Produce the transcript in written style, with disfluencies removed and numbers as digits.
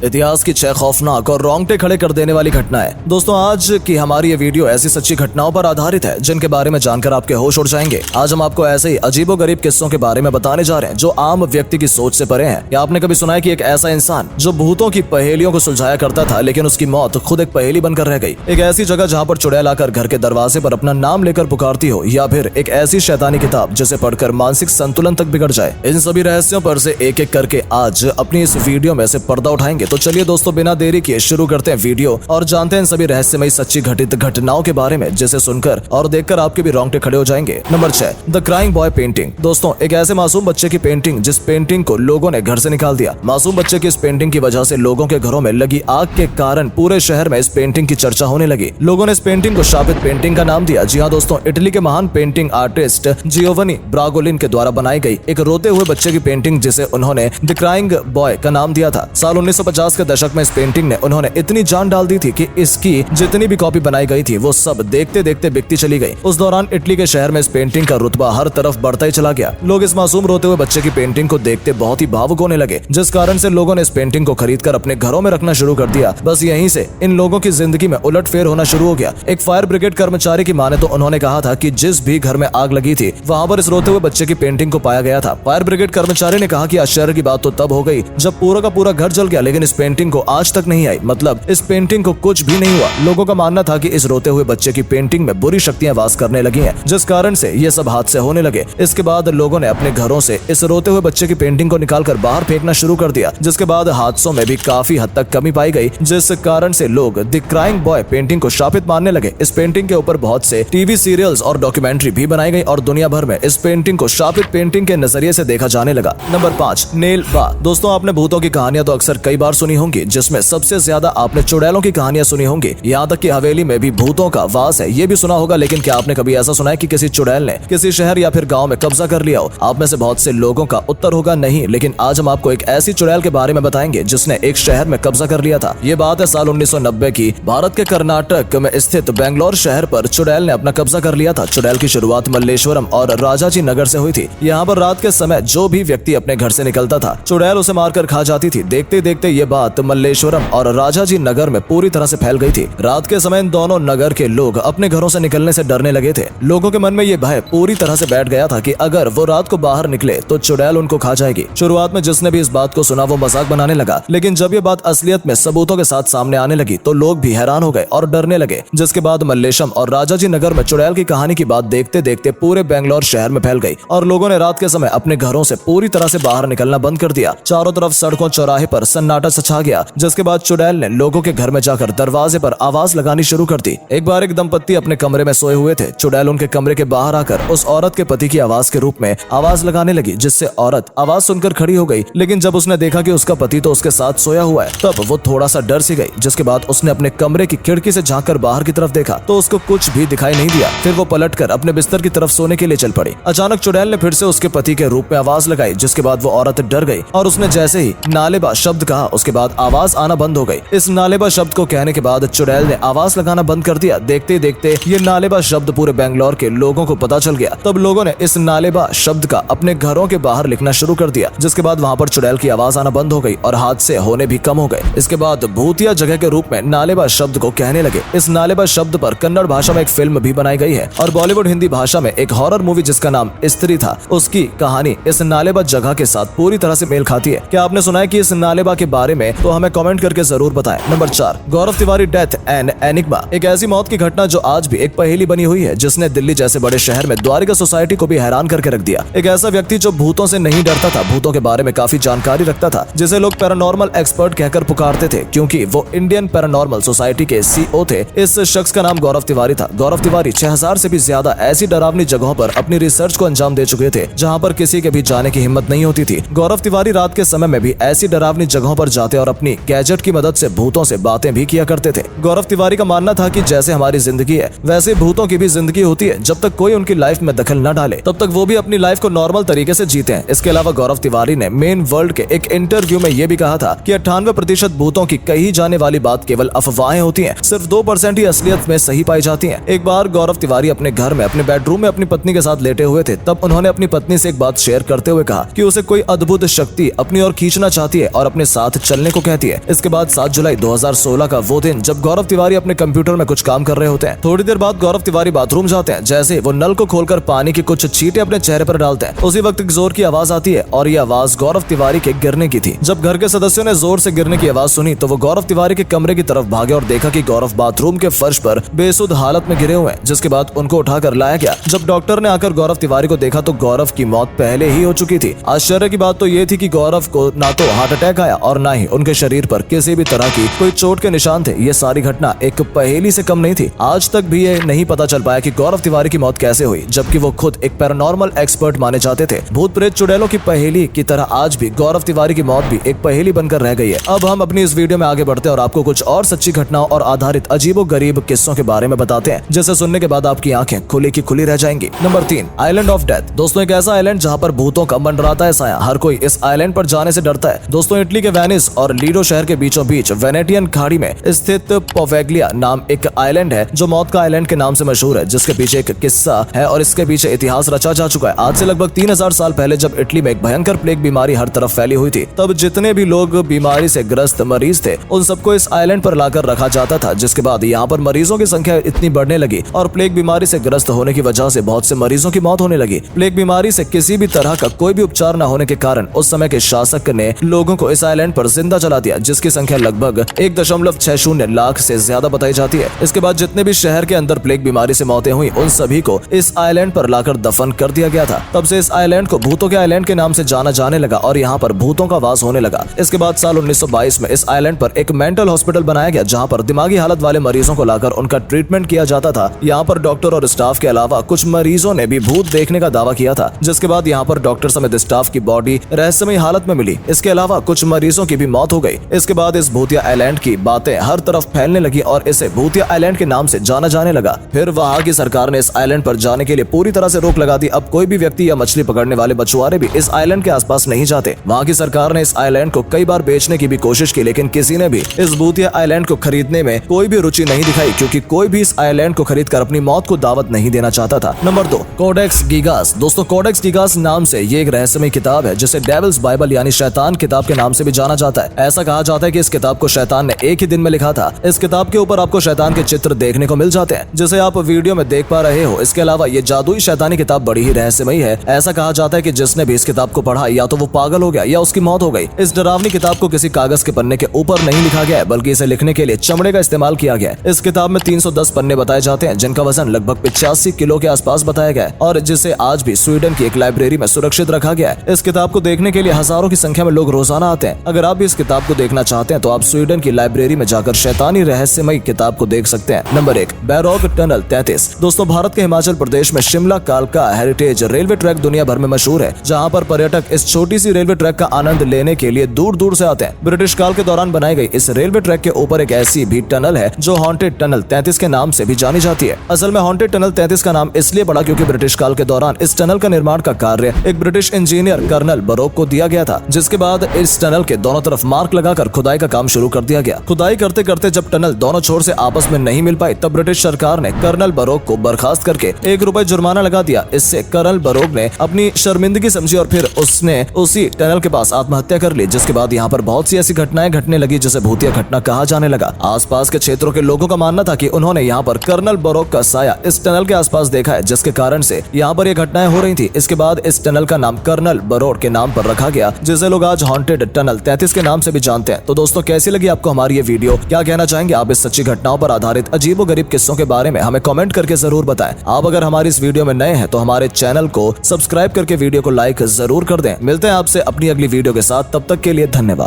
इतिहास की 6 खौफनाक और रोंगटे खड़े कर देने वाली घटनाएं। दोस्तों, आज की हमारी ये वीडियो ऐसी सच्ची घटनाओं पर आधारित है जिनके बारे में जानकर आपके होश उड़ जाएंगे। आज हम आपको ऐसे ही अजीबोगरीब किस्सों के बारे में बताने जा रहे हैं जो आम व्यक्ति की सोच से परे हैं। या आपने कभी सुना है कि एक ऐसा इंसान जो भूतों की पहेलियों को सुलझाया करता था, लेकिन उसकी मौत खुद एक पहेली बनकर रह गई। एक ऐसी जगह जहाँ पर चुड़ैल आकर घर के दरवाजे पर अपना नाम लेकर पुकारती हो, या फिर एक ऐसी शैतानी किताब जिसे पढ़कर मानसिक संतुलन तक बिगड़ जाए। इन सभी रहस्यों पर से एक एक करके आज अपनी इस वीडियो में से पर्दा उठाएंगे। तो चलिए दोस्तों, बिना देरी किए शुरू करते हैं वीडियो और जानते हैं इन सभी रहस्यमयी सच्ची घटित घटनाओं के बारे में, जिसे सुनकर और देखकर आपके भी रोंगटे खड़े हो जाएंगे। Number 6, the crying boy painting. दोस्तों, एक ऐसे मासूम बच्चे की पेंटिंग जिस पेंटिंग को लोगों ने घर से निकाल दिया। मासूम बच्चे की इस पेंटिंग की वजह से लोगों के घरों में लगी आग के कारण पूरे शहर में इस पेंटिंग की चर्चा होने लगी। लोगों ने इस पेंटिंग को शापित पेंटिंग का नाम दिया। जी हाँ दोस्तों, इटली के महान पेंटिंग आर्टिस्ट जियोवनी ब्रागोलिन के द्वारा बनाई गई एक रोते हुए बच्चे की पेंटिंग, जिसे उन्होंने द क्राइंग बॉय का नाम दिया था। साल 1950 के दशक में इस पेंटिंग ने उन्होंने इतनी जान डाल दी थी कि इसकी जितनी भी कॉपी बनाई गई थी वो सब देखते देखते बिकती चली गई। उस दौरान इटली के शहर में इस पेंटिंग का रुतबा हर तरफ बढ़ता ही चला गया। लोग इस मासूम रोते हुए बच्चे की पेंटिंग को देखते बहुत ही भावुक होने लगे, जिस कारण से लोगों ने इस पेंटिंग को खरीदकर अपने घरों में रखना शुरू कर दिया। बस यहीं से इन लोगों की जिंदगी में उलटफेर होना शुरू हो गया। एक फायर ब्रिगेड कर्मचारी की माने तो उन्होंने कहा था कि जिस भी घर में आग लगी थी वहां पर इस रोते हुए बच्चे की पेंटिंग को पाया गया था। फायर ब्रिगेड कर्मचारी ने कहा कि आश्चर्य की बात तो तब हो गई जब पूरा का पूरा घर जल गया, लेकिन इस पेंटिंग को आज तक नहीं आई। मतलब इस पेंटिंग को कुछ भी नहीं हुआ। लोगों का मानना था कि इस रोते हुए बच्चे की पेंटिंग में बुरी शक्तियां वास करने लगी हैं, जिस कारण से ये सब हादसे होने लगे। इसके बाद लोगों ने अपने घरों से इस रोते हुए बच्चे की पेंटिंग को निकालकर बाहर फेंकना शुरू कर दिया, जिसके बाद हादसों में भी काफी हद तक कमी पाई गई, जिस कारण से लोग द क्राइंग बॉय पेंटिंग को शापित मानने लगे। इस पेंटिंग के ऊपर बहुत से टीवी सीरियल्स और डॉक्यूमेंट्री भी बनाई गई और दुनिया भर में इस पेंटिंग को शापित पेंटिंग के नजरिए से देखा जाने लगा। नंबर 5, नेल बा। दोस्तों, आपने भूतों की कहानियां तो अक्सर कई बार सुनी होंगी, जिसमें सबसे ज्यादा आपने चुड़ैलों की कहानियां सुनी होंगी। यहाँ तक कि हवेली में भी भूतों का वास है, ये भी सुना होगा। लेकिन क्या आपने कभी ऐसा सुना है कि किसी चुड़ैल ने किसी शहर या फिर गांव में कब्जा कर लिया हो? आप में से बहुत से लोगों का उत्तर होगा नहीं। लेकिन आज हम आपको एक ऐसी चुड़ैल के बारे में बताएंगे जिसने एक शहर में कब्जा कर लिया था। ये बात है साल 1990 की। भारत के कर्नाटक में स्थित बेंगलोर शहर पर चुड़ैल ने अपना कब्जा कर लिया था। चुड़ैल की शुरुआत मल्लेश्वरम और राजाजी नगर से हुई थी। यहाँ पर रात के समय जो भी व्यक्ति अपने घर से निकलता था, चुड़ैल उसे मारकर खा जाती थी। देखते देखते ये बात मल्लेश्वरम और राजाजी नगर में पूरी तरह से फैल गई थी। रात के समय इन दोनों नगर के लोग अपने घरों से निकलने से डरने लगे थे। लोगों के मन में ये भय पूरी तरह से बैठ गया था कि अगर वो रात को बाहर निकले तो चुड़ैल उनको खा जाएगी। शुरुआत में जिसने भी इस बात को सुना वो मजाक बनाने लगा, लेकिन जब ये बात असलियत में सबूतों के साथ सामने आने लगी तो लोग भी हैरान हो गए और डरने लगे। जिसके बाद मल्लेशम और राजाजी नगर में चुड़ैल की कहानी की बात देखते देखते पूरे बेंगलोर शहर में फैल गई और लोगों ने रात के समय अपने घरों से पूरी तरह से बाहर निकलना बंद कर दिया। चारों तरफ सड़कों चौराहे पर सन्नाटा छा गया। जिसके बाद चुड़ैल ने लोगों के घर में जाकर दरवाजे पर आवाज लगानी शुरू कर दी। एक बार एक दंपत्ति अपने कमरे में सोए हुए थे। चुड़ैल उनके कमरे के बाहर आकर उस औरत के पति की आवाज के रूप में आवाज लगाने लगी, जिससे औरत आवाज सुनकर खड़ी हो गई। लेकिन जब उसने देखा कि उसका पति तो उसके साथ सोया हुआ है, तब वो थोड़ा सा डर सी गई। जिसके बाद उसने अपने कमरे की खिड़की से झांककर बाहर की तरफ देखा तो उसको कुछ भी दिखाई नहीं दिया। फिर वो पलटकर अपने बिस्तर की तरफ सोने के लिए चल पड़ी। अचानक चुड़ैल ने फिर से उसके पति के रूप में आवाज लगाई, जिसके बाद वो औरत डर गई और उसने जैसे ही नालेबा शब्द कहा, उसके बाद आवाज आना बंद हो गई। इस नालेबा शब्द को कहने के बाद चुड़ैल ने आवाज लगाना बंद कर दिया। देखते देखते ये नालेबा शब्द पूरे बेंगलोर के लोगों को पता चल गया। तब लोगों ने इस नालेबा शब्द का अपने घरों के बाहर लिखना शुरू कर दिया। जिसके बाद वहां पर चुड़ैल की आवाज आना बंद हो गई और हादसे होने भी कम हो गए। इसके बाद भूतिया जगह के रूप में नालेबा शब्द को कहने लगे। इस नालेबा शब्द पर कन्नड़ भाषा में एक फिल्म भी बनाई गई है और बॉलीवुड हिंदी भाषा में एक हॉरर मूवी जिसका नाम स्त्री था, उसकी कहानी इस नालेबा जगह के साथ पूरी तरह से मेल खाती है। क्या आपने सुना है कि इस नालेबा के बारे में? तो हमें कमेंट करके जरूर बताएं। Number 4, Gaurav Tiwari death and enigma. एक ऐसी मौत की घटना जो आज भी एक पहेली बनी हुई है, जिसने दिल्ली जैसे बड़े शहर में द्वारिका सोसाइटी को भी हैरान करके रख दिया। एक ऐसा व्यक्ति जो भूतों से नहीं डरता था, भूतों के बारे में काफी जानकारी रखता था, जिसे लोग पैरानॉर्मल एक्सपर्ट कहकर पुकारते थे क्योंकि वो इंडियन पैरानॉर्मल सोसाइटी के CEO थे। इस शख्स का नाम गौरव तिवारी था। गौरव तिवारी 6000 से भी ज्यादा ऐसी डरावनी जगहों पर अपनी रिसर्च को अंजाम दे चुके थे जहां पर किसी के भी जाने की हिम्मत नहीं होती थी। गौरव तिवारी रात के समय में भी ऐसी डरावनी जगहों पर जाते और अपनी गैजेट की मदद से भूतों से बातें भी किया करते थे। गौरव तिवारी का मानना था कि जैसे हमारी जिंदगी है वैसे भूतों की भी जिंदगी होती है। जब तक कोई उनकी लाइफ में दखल न डाले तब तक वो भी अपनी लाइफ को नॉर्मल तरीके से जीते हैं। इसके अलावा गौरव तिवारी ने मेन वर्ल्ड के एक इंटरव्यू में ये भी कहा था कि 98% भूतों की कही जाने वाली बात केवल अफवाहें होती हैं, सिर्फ 2% ही असलियत में सही पाई जाती हैं। एक बार गौरव तिवारी अपने घर में अपने बेडरूम में अपनी पत्नी के साथ लेटे हुए थे। तब उन्होंने अपनी पत्नी से एक बात शेयर करते हुए कहा कि उसे कोई अद्भुत शक्ति अपनी ओर खींचना चाहती है और अपने साथ चलने को कहती है। इसके बाद 7 जुलाई 2016 का वो दिन जब गौरव तिवारी अपने कंप्यूटर में कुछ काम कर रहे होते हैं। थोड़ी देर बाद गौरव तिवारी बाथरूम जाते हैं। जैसे वो नल को खोलकर पानी की कुछ छींटे अपने चेहरे पर डालते हैं, उसी वक्त एक जोर की आवाज आती है और ये आवाज गौरव तिवारी के गिरने की थी। जब घर के सदस्यों ने जोर से गिरने की आवाज सुनी तो वो गौरव तिवारी के कमरे की तरफ भागे और देखा कि गौरव बाथरूम के फर्श पर बेसुध हालत में गिरे हुए हैं, जिसके बाद उनको उठाकर लाया गया। जब डॉक्टर ने आकर गौरव तिवारी को देखा तो गौरव की मौत पहले ही हो चुकी थी। आश्चर्य की बात तो ये थी कि गौरव को ना तो हार्ट अटैक आया और ना ही उनके शरीर पर किसी भी तरह की कोई चोट के निशान थे। ये सारी घटना एक पहेली से कम नहीं थी। आज तक भी ये नहीं पता चल पाया कि गौरव तिवारी की मौत कैसे हुई, जबकि वो खुद एक पैरानॉर्मल एक्सपर्ट माने जाते थे। भूत प्रेत चुड़ैलों की पहेली की तरह आज भी गौरव तिवारी की मौत भी एक पहेली बनकर रह गई है। अब हम अपनी इस वीडियो में आगे बढ़ते हैं और आपको कुछ और सच्ची घटनाओं और आधारित अजीबो गरीब किस्सों के बारे में बताते हैं, जिसे सुनने के बाद आपकी आंखें खुली की खुली रह जाएंगी। Number 3, island of death. दोस्तों, एक ऐसा आइलैंड जहां पर भूतों का मंडराता है साया। हर कोई इस आइलैंड पर जाने से डरता है। दोस्तों, इटली के वेनिस और लीडो शहर के बीचों बीच वेनेटियन खाड़ी में स्थित पोवेग्लिया नाम एक आइलैंड है जो मौत का आइलैंड के नाम से मशहूर है, जिसके पीछे एक किस्सा है और इसके पीछे इतिहास रचा जा चुका है। आज से लगभग 3000 साल पहले जब इटली में एक भयंकर प्लेग बीमारी हर तरफ फैली हुई थी, तब जितने भी लोग बीमारी से ग्रस्त मरीज थे उन सबको इस आइलैंड पर लाकर रखा जाता था। जिसके बाद यहाँ पर मरीजों की संख्या इतनी बढ़ने लगी और प्लेग बीमारी से ग्रस्त होने की वजह से बहुत से मरीजों की मौत होने लगी। प्लेग बीमारी से किसी भी तरह का कोई भी उपचार न होने के कारण उस समय के शासक ने लोगों को इस आइलैंड पर जिंदा जला दिया, जिसकी संख्या लगभग 1.60 लाख से ज्यादा बताई जाती है। इसके बाद जितने भी शहर के अंदर प्लेग बीमारी से मौतें हुई उन सभी को इस आइलैंड पर लाकर दफन कर दिया गया था। तब से इस आइलैंड को भूतों के आइलैंड के नाम से जाना जाने लगा और यहाँ पर भूतों का वास होने लगा। इसके बाद साल 1922 में इस आइलैंड पर एक मेंटल हॉस्पिटल बनाया गया, जहाँ पर दिमागी हालत वाले मरीजों को लाकर उनका ट्रीटमेंट किया जाता था। यहाँ पर डॉक्टर और स्टाफ के अलावा कुछ मरीजों ने भी भूत देखने का दावा किया था, जिसके बाद यहाँ पर डॉक्टर समेत स्टाफ की बॉडी रहस्यमय हालत में मिली। इसके अलावा कुछ मरीजों की भी मौत हो गई। इसके बाद इस भूतिया आइलैंड की बातें हर तरफ फैलने लगी और इसे भूतिया आइलैंड के नाम से जाना जाने लगा। फिर वहाँ की सरकार ने इस आइलैंड पर जाने के लिए पूरी तरह से रोक लगा दी। अब कोई भी व्यक्ति या मछली पकड़ने वाले मछुआरे भी इस आइलैंड के आसपास नहीं जाते। वहाँ की सरकार ने इस आइलैंड को कई बार बेचने की भी कोशिश की, लेकिन किसी ने भी इस भूतिया आइलैंड को खरीदने में कोई भी रुचि नहीं दिखाई, क्योंकि कोई भी इस आइलैंड को खरीदकर अपनी मौत को दावत नहीं देना चाहता था। Number 2, Codex Gigas. दोस्तों, कोडेक्स गीगास नाम से ये एक रहस्यमय किताब है जिसे डेविल्स बाइबल यानी शैतान किताब के नाम से भी जाना जाता है। ऐसा कहा जाता है कि इस किताब को शैतान ने एक ही दिन में लिखा था। इस किताब के ऊपर आपको शैतान के चित्र देखने को मिल जाते हैं, जिसे आप वीडियो में देख पा रहे हो। इसके अलावा ये जादुई शैतानी किताब बड़ी ही रहस्यमयी है। ऐसा कहा जाता है कि जिसने भी इस किताब को पढ़ा या तो वो पागल हो गया या उसकी मौत हो गई। इस डरावनी किताब को किसी कागज के पन्ने के ऊपर नहीं लिखा गया है, बल्कि इसे लिखने के लिए चमड़े का इस्तेमाल किया गया है। इस किताब में 310 पन्ने बताए जाते हैं, जिनका वजन लगभग 85 किलो के आसपास बताया गया है और जिसे आज भी स्वीडन की एक लाइब्रेरी में सुरक्षित रखा गया है। इस किताब को देखने के लिए हजारों की संख्या में लोग रोजाना आते हैं। अगर आप भी इस किताब को देखना चाहते हैं तो आप स्वीडन की लाइब्रेरी में जाकर शैतानी रहस्यमयी किताब को देख सकते हैं। Number 1, baroque tunnel 33। दोस्तों, भारत के हिमाचल प्रदेश में शिमला कालका हेरिटेज रेलवे ट्रैक दुनिया भर में मशहूर है, जहाँ पर पर्यटक इस छोटी सी रेलवे ट्रैक का आनंद लेने के लिए दूर दूर से आते हैं। ब्रिटिश काल के दौरान बनाई गई इस रेलवे ट्रैक के ऊपर एक ऐसी भी टनल है जो हॉन्टेड टनल 33 के नाम से भी जानी जाती है। असल में हॉन्टेड टनल 33 का नाम इसलिए पड़ा क्योंकि ब्रिटिश काल के दौरान इस टनल का निर्माण का कार्य एक ब्रिटिश इंजीनियर कर्नल बरोक को दिया गया था, जिसके बाद इस टनल के दोनों तरफ मार्क लगाकर खुदाई का काम शुरू कर दिया गया। खुदाई करते करते जब टनल दोनों छोर से आपस में नहीं मिल पाई, तब ब्रिटिश सरकार ने कर्नल बरोक को बर्खास्त करके ₹1 जुर्माना लगा दिया। इससे कर्नल बरोक ने अपनी शर्मिंदगी समझी और फिर उसने उसी टनल के पास आत्महत्या कर ली। जिसके बाद यहाँ पर बहुत सी ऐसी घटनाएं घटने लगी जिसे भूतिया घटना कहा जाने लगा। आसपास के क्षेत्रों के लोगों का मानना था कि उन्होंने यहाँ पर कर्नल बरोक का साया इस टनल के आसपास देखा है, जिसके कारण से यहाँ पर ये घटनाएं हो रही थी। इसके बाद इस टनल का नाम कर्नल बरोक के नाम पर रखा गया, जिसे लोग आज हॉन्टेड टनल 33 के नाम से भी जानते हैं। तो दोस्तों, कैसी लगी आपको हमारी ये वीडियो? क्या कहना चाहेंगे आप इस सच्ची घटनाओं पर आधारित अजीबोगरीब किस्सों के बारे में? हमें कमेंट करके जरूर बताएं। आप अगर हमारी इस वीडियो में नए हैं तो हमारे चैनल को सब्सक्राइब करके वीडियो को लाइक जरूर कर दें। मिलते हैं आपसे अपनी अगली वीडियो के साथ, तब तक के लिए धन्यवाद।